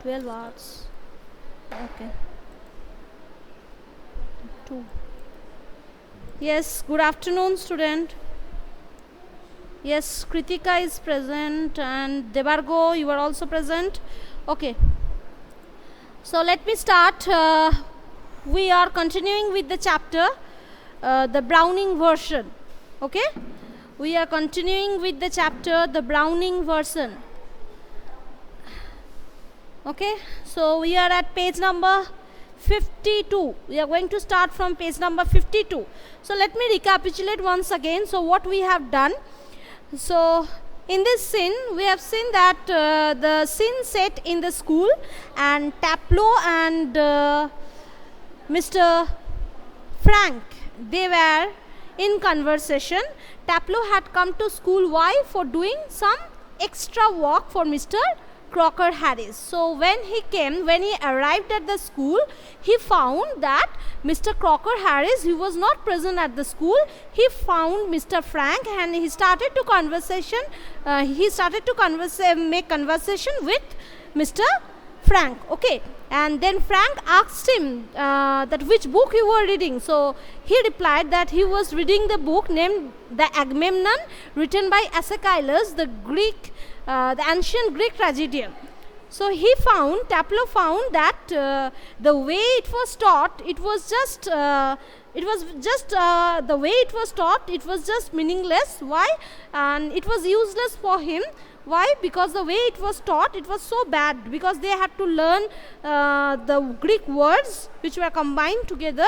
12 hours. Okay. 2. Yes, good afternoon, student. Yes, Kritika is present and Debargo, you are also present. Okay. So let me start. We are continuing with the chapter, the Browning version. Okay. We are continuing with the chapter, the Browning version. Okay. So we are at page number 52. We are going to start from page number 52. So let me recapitulate once again. So what we have done. So in this scene, we have seen that the scene set in the school, and Taplow and Mr. Frank, they were in conversation. Taplow had come to school. Why? For doing some extra work for Mr. Crocker Harris. So when he arrived at the school, he found that Mr. Crocker Harris, he was not present at the school. He found Mr. Frank and he started to make conversation with Mr. Frank. Okay. And then Frank asked him that which book you were reading. So he replied that he was reading the book named The Agamemnon, written by Aeschylus, the ancient Greek tragedian. So Taplow found that the way it was taught, it was just meaningless. Why? And it was useless for him. Why? Because the way it was taught, it was so bad, because they had to learn the Greek words which were combined together.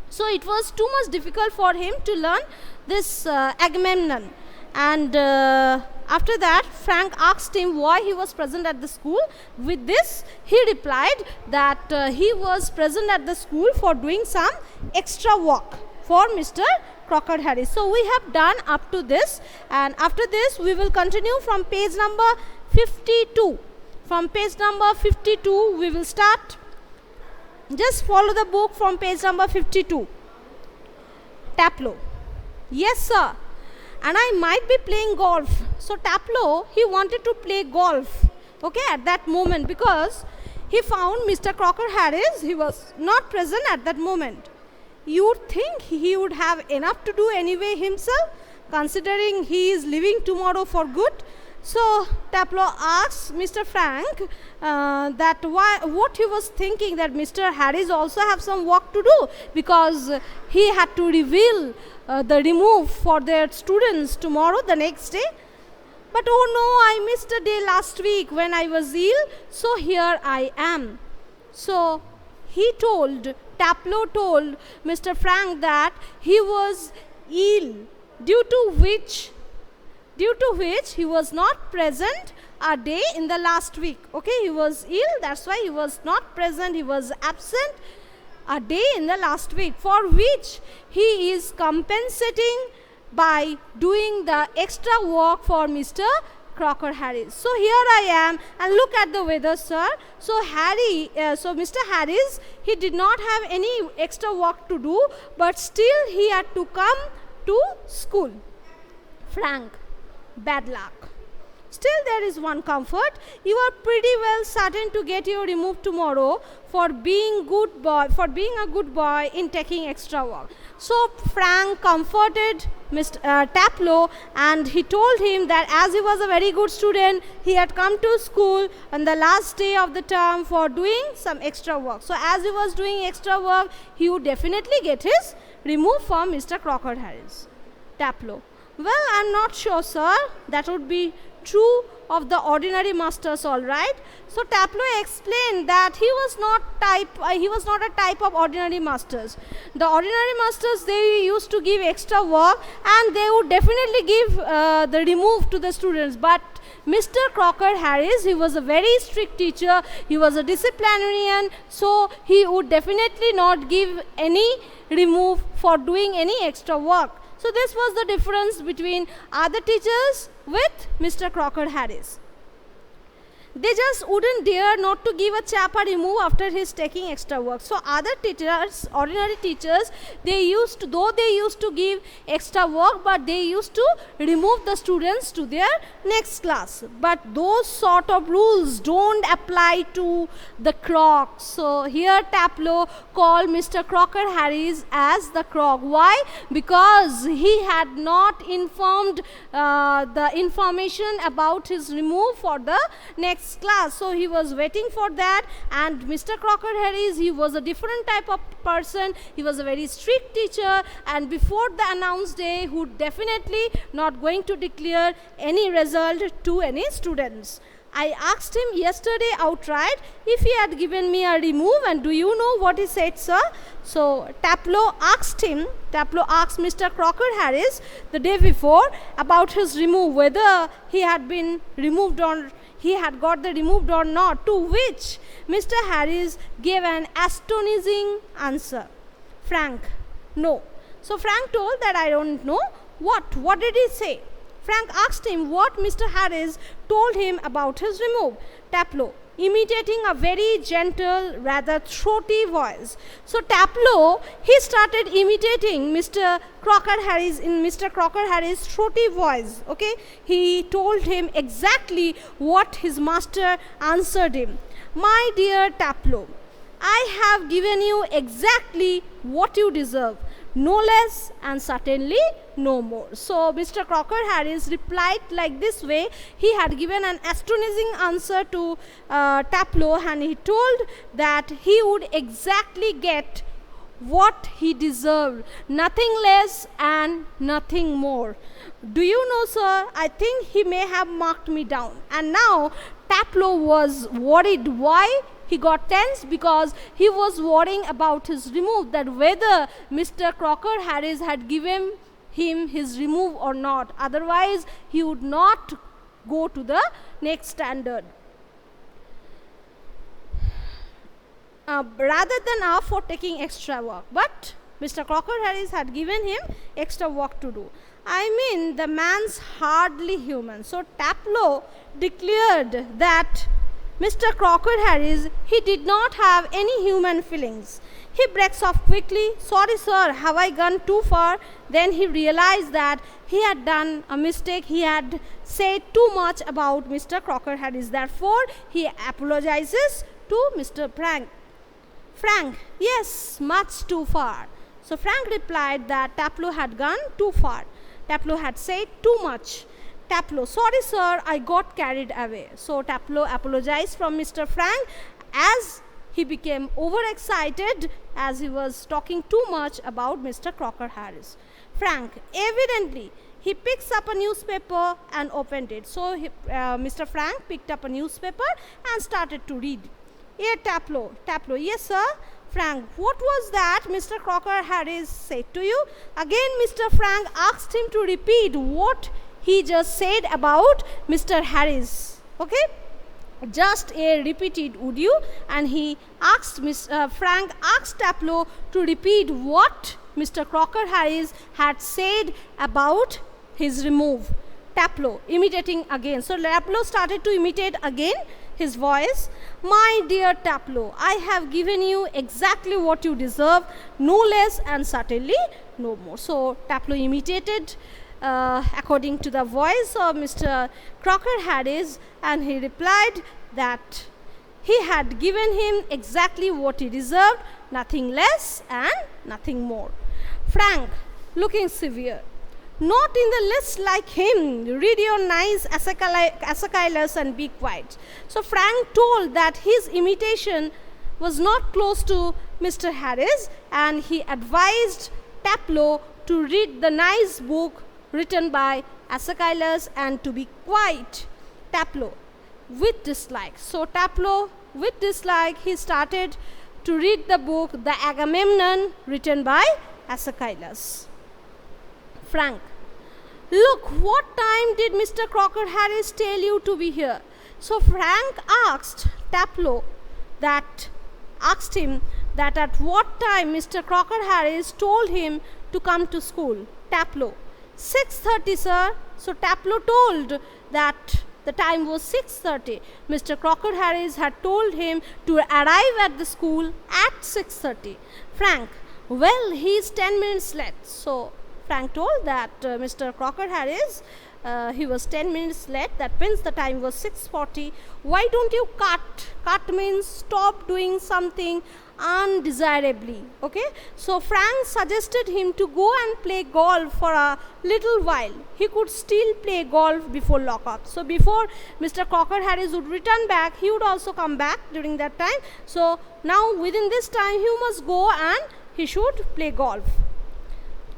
So it was too much difficult for him to learn this Agamemnon. And after that, Frank asked him why he was present at the school. With this, he replied that he was present at the school for doing some extra work for Mr. Crocker Harris. So we have done up to this, and after this we will continue from page number 52. From page number 52 we will start. Just follow the book from page number 52. Taplow: yes sir, and I might be playing golf. So Taplow, he wanted to play golf, okay, at that moment, because he found Mr. Crocker Harris, he was not present at that moment. You would think he would have enough to do anyway himself, considering he is leaving tomorrow for good. So Taplow asked Mr. Frank what he was thinking, that Mr. Harris also have some work to do, because he had to reveal the remove for their students tomorrow, the next day. But oh no, I missed a day last week when I was ill, so here I am. So Taplow told Mr. Frank that he was ill, due to which he was not present a day in the last week. Okay, he was ill, that's why he was not present, he was absent a day in the last week, for which he is compensating by doing the extra work for Mr. Crocker Harris. So here I am, and look at the weather, sir. So Mr. Harris, he did not have any extra work to do, but still he had to come to school. Frank: bad luck. Still there is one comfort. You are pretty well certain to get your removed tomorrow for being a good boy in taking extra work. So Frank comforted Mr. Taplow, and he told him that as he was a very good student, he had come to school on the last day of the term for doing some extra work. So as he was doing extra work, he would definitely get his removed from Mr. Crocker Harris. Taplow: well, I am not sure, sir. That would be true of the ordinary masters, all right. So Taplow explained that he was not a type of ordinary masters. The ordinary masters, they used to give extra work, and they would definitely give the remove to the students. But Mr. Crocker Harris, he was a very strict teacher. He was a disciplinarian, so he would definitely not give any remove for doing any extra work. So this was the difference between other teachers with Mr. Crocker Harris. they just wouldn't dare not to give a chap a remove after his taking extra work. So other teachers, ordinary teachers, though they used to give extra work, but they used to remove the students to their next class. But those sort of rules don't apply to the Croc. So here Taplow called Mr. Crocker Harris as the Croc. Why? Because he had not informed the information about his remove for the next class. So he was waiting for that, and Mr. Crocker Harris, he was a different type of person. He was a very strict teacher, and before the announced day, who definitely not going to declare any result to any students. I asked him yesterday outright if he had given me a remove, and do you know what he said, sir? So Taplow asked Mr. Crocker Harris the day before about his remove, whether he had been removed or he had got the removed or not, to which Mr. Harris gave an astonishing answer. Frank, no. So Frank told that I don't know. What did he say? Frank asked him what Mr. Harris told him about his remove. Taplow, imitating a very gentle, rather throaty voice. So Taplow, he started imitating Mr. Crocker Harris in Mr. Crocker Harris' throaty voice. Okay, he told him exactly what his master answered him. My dear Taplow, I have given you exactly what you deserve, no less and certainly no more. So Mr. Crocker Harris replied like this way. He had given an astonishing answer to Taplow, and he told that he would exactly get what he deserved, nothing less and nothing more. Do you know, sir, I think he may have marked me down. And now Taplow was worried. Why? He got tense because he was worrying about his remove, that whether Mr. Crocker Harris had given him his remove or not. Otherwise, he would not go to the next standard. Rather than for taking extra work. But Mr. Crocker Harris had given him extra work to do. I mean, the man's hardly human. So Taplow declared that Mr. Crocker Harris, he did not have any human feelings. He breaks off quickly. Sorry, sir, have I gone too far? Then he realized that he had done a mistake. He had said too much about Mr. Crocker Harris. Therefore, he apologizes to Mr. Frank. Frank, yes, much too far. So Frank replied that Taplow had gone too far. Taplow had said too much. Taplow, sorry sir, I got carried away. So Taplow apologized from Mr. Frank as he became overexcited as he was talking too much about Mr. Crocker Harris. Frank, evidently, he picks up a newspaper and opened it. So Mr. Frank picked up a newspaper and started to read. Here Taplow, yes sir. Frank, what was that Mr. Crocker Harris said to you? Again Mr. Frank asked him to repeat what he just said about Mr. Harris. Okay? Just repeat it, would you? And he asked, Frank asked Taplow to repeat what Mr. Crocker Harris had said about his remove. Taplow, imitating again. So Taplow started to imitate again his voice. My dear Taplow, I have given you exactly what you deserve, no less and certainly no more. So Taplow imitated according to the voice of Mr. Crocker Harris, and he replied that he had given him exactly what he deserved, nothing less and nothing more. Frank, looking severe, not in the least like him, read your nice Aeschylus and be quiet. So Frank told that his imitation was not close to Mr. Harris, and he advised Taplow to read the nice book written by Aeschylus and to be quiet. Taplow, with dislike. So Taplow, with dislike, he started to read the book The Agamemnon written by Aeschylus. Frank, look, what time did Mr. Crocker Harris tell you to be here? So Frank asked Taplow that at what time Mr. Crocker Harris told him to come to school. Taplow, 6:30 sir. So Taplow told that the time was 6:30. Mr. Crocker Harris had told him to arrive at the school at 6:30. Frank, well, he's 10 minutes late. So Frank told that Mr. Crocker Harris, he was 10 minutes late. That means the time was 6:40. Why don't you cut? Cut means stop doing something undesirably. Okay, so Frank suggested him to go and play golf for a little while. He could still play golf before lockup. So before Mr. Crocker Harris would return back, he would also come back during that time. So now within this time he must go and he should play golf.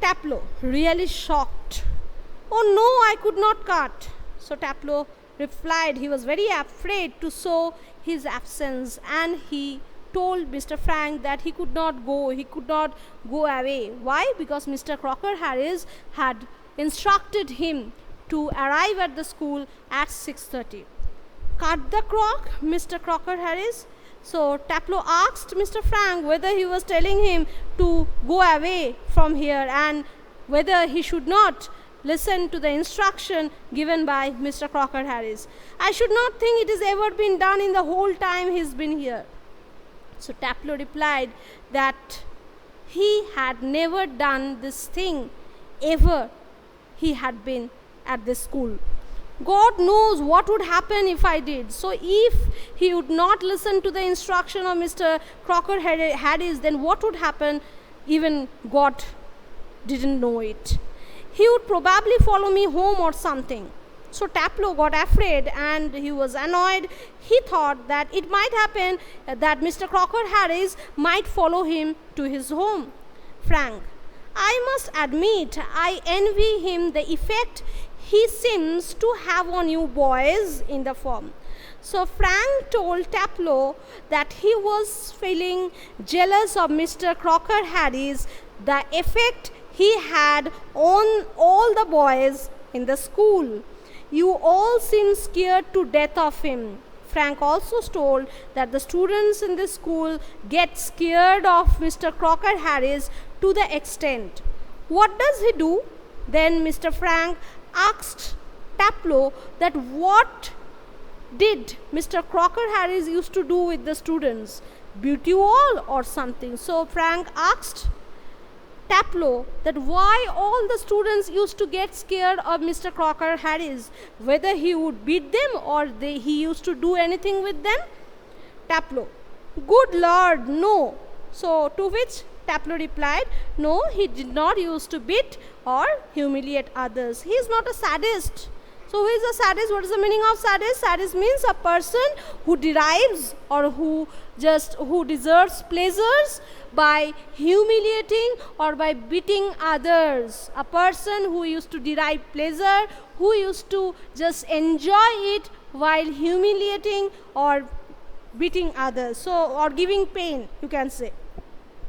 Taplow, really shocked. Oh no, I could not cut. So Taplow replied he was very afraid to show his absence, and he told Mr. Frank that he could not go away. Why? Because Mr. Crocker Harris had instructed him to arrive at the school at 6:30. Cut the clock, Mr. Crocker Harris. So Taplow asked Mr. Frank whether he was telling him to go away from here and whether he should not listen to the instruction given by Mr. Crocker Harris. I should not think it has ever been done in the whole time he's been here. So Taplow replied that he had never done this thing ever he had been at this school. God knows what would happen if I did. So if he would not listen to the instruction of Mr. Crocker Harris, then what would happen? Even God didn't know it. He would probably follow me home or something. So Taplow got afraid and he was annoyed. He thought that it might happen that Mr. Crocker Harris might follow him to his home. Frank, I must admit I envy him the effect he seems to have on you boys in the form. So Frank told Taplow that he was feeling jealous of Mr. Crocker Harris, the effect he had on all the boys in the school. You all seem scared to death of him. Frank also told that the students in the school get scared of Mr. Crocker Harris to the extent. What does he do? Then Mr. Frank asked Taplow that what did Mr. Crocker Harris used to do with the students? Beat you all or something? So Frank asked Taplow that why all the students used to get scared of Mr. Crocker Harris, whether he would beat them or he used to do anything with them. Taplow, good Lord, no. So to which Taplow replied, no, he did not used to beat or humiliate others. He is not a sadist. So who is a sadist? What is the meaning of sadist? Sadist means a person who derives or who deserves pleasures by humiliating or by beating others. A person who used to derive pleasure, who used to just enjoy it while humiliating or beating others. So, or giving pain, you can say.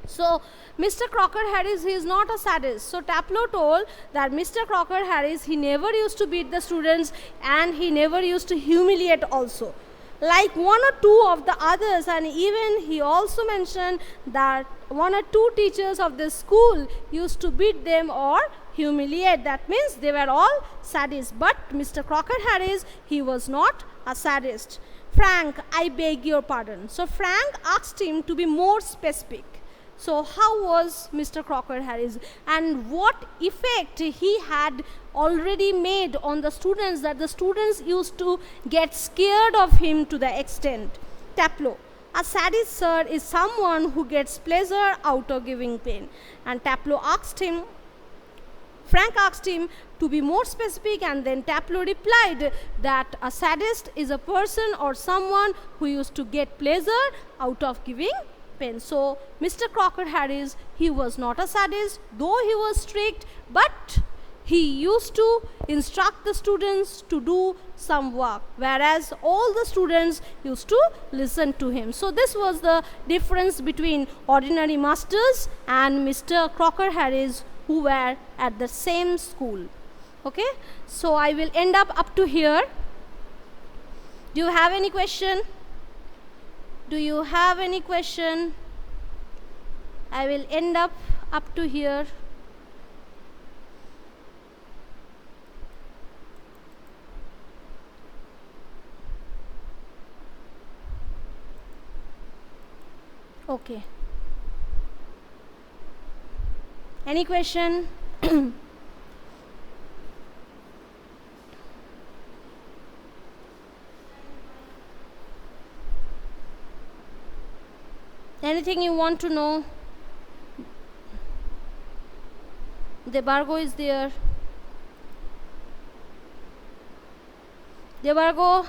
So Mr. Crocker Harris, he is not a sadist. So Taplow told that Mr. Crocker Harris, he never used to beat the students and he never used to humiliate also. Like one or two of the others, and even he also mentioned that one or two teachers of the school used to beat them or humiliate. That means they were all sadists. But Mr. Crocker Harris, he was not a sadist. Frank, I beg your pardon. So Frank asked him to be more specific. So how was Mr. Crocker Harris and what effect he had already made on the students that the students used to get scared of him to the extent? Taplow, a sadist, sir, is someone who gets pleasure out of giving pain. And Frank asked him to be more specific, and then Taplow replied that a sadist is a person or someone who used to get pleasure out of giving pain. So Mr. Crocker Harris, he was not a sadist, though he was strict, but he used to instruct the students to do some work, whereas all the students used to listen to him. So this was the difference between ordinary masters and Mr. Crocker Harris, who were at the same school. Okay, so I will end up to here. Do you have any question? Do you have any question? I will end up to here. Okay. Any question? Anything you want to know? Debargo is there. Debargo,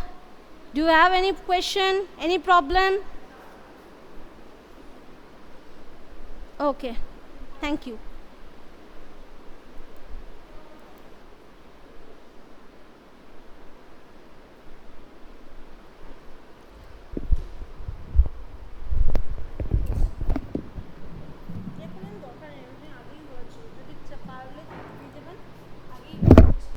do you have any question? Any problem? Okay. Thank you.